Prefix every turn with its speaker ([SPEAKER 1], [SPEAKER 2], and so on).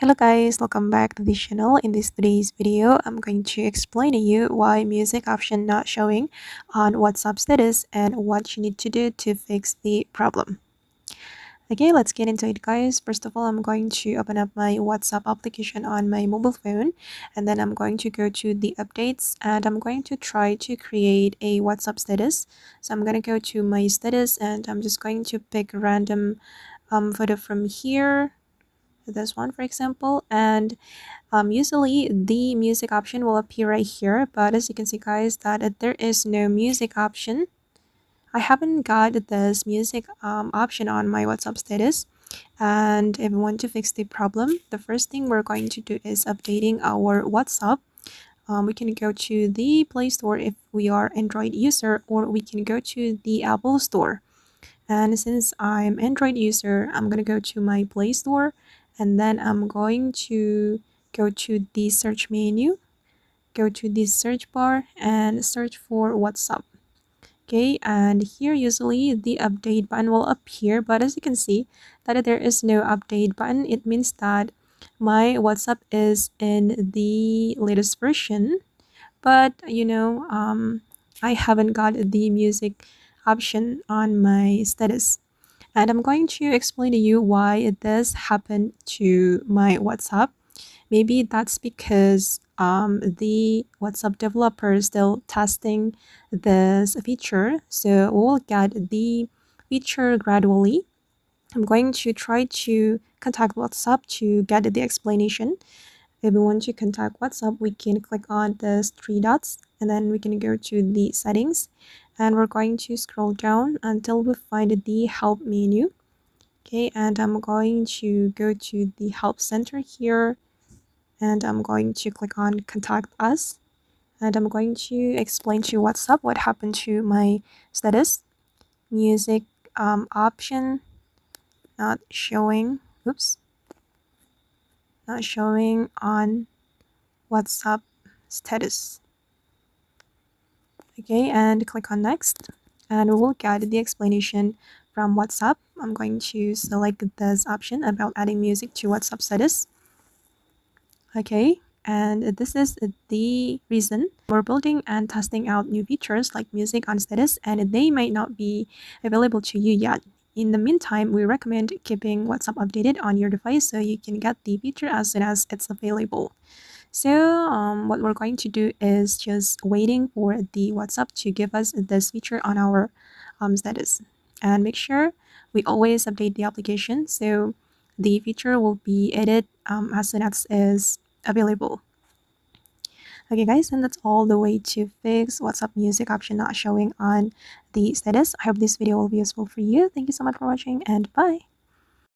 [SPEAKER 1] Hello guys, welcome back to this channel. In this today's video, I'm going to explain to you why music option not showing on WhatsApp status and what you need to do to fix the problem. Okay, let's get into it guys. First of all, I'm going to open up my WhatsApp application on my mobile phone, and then I'm going to go to the updates and I'm going to try to create a WhatsApp status. So I'm going to go to my status and I'm just going to pick a random photo from here, this one for example, and usually the music option will appear right here, but as you can see guys that there is no music option. I haven't got this music option on my WhatsApp status, and if we want to fix the problem, the first thing we're going to do is updating our WhatsApp. We can go to the Play Store if we are Android user, or we can go to the Apple Store. And since I'm Android user, I'm gonna go to my Play Store, and then I'm going to go to the search menu, go to the search bar and search for WhatsApp. Okay, and here usually the update button will appear, but as you can see that there is no update button, it means that my WhatsApp is in the latest version, but I haven't got the music option on my status. And I'm going to explain to you why this happened to my WhatsApp. Maybe that's because the WhatsApp developer is still testing this feature, so we'll get the feature gradually. I'm going to try to contact WhatsApp to get the explanation. If we want to contact WhatsApp, we can click on these three dots and then we can go to the settings, and we're going to scroll down until we find the help menu. Okay, and I'm going to go to the help center here, and I'm going to click on contact us, and I'm going to explain to WhatsApp what happened to my status. Music option not showing, oops, not showing on WhatsApp status. Okay, and click on next, and we'll get the explanation from WhatsApp. I'm going to select this option about adding music to WhatsApp status. Okay, and this is the reason we're building and testing out new features like music on status, and they might not be available to you yet. In the meantime, we recommend keeping WhatsApp updated on your device so you can get the feature as soon as it's available. So what we're going to do is just waiting for the WhatsApp to give us this feature on our status, and make sure we always update the application so the feature will be added as soon as is available. Okay guys, and that's all the way to fix WhatsApp music option not showing on the status. I hope this video will be useful for you. Thank you so much for watching, and bye.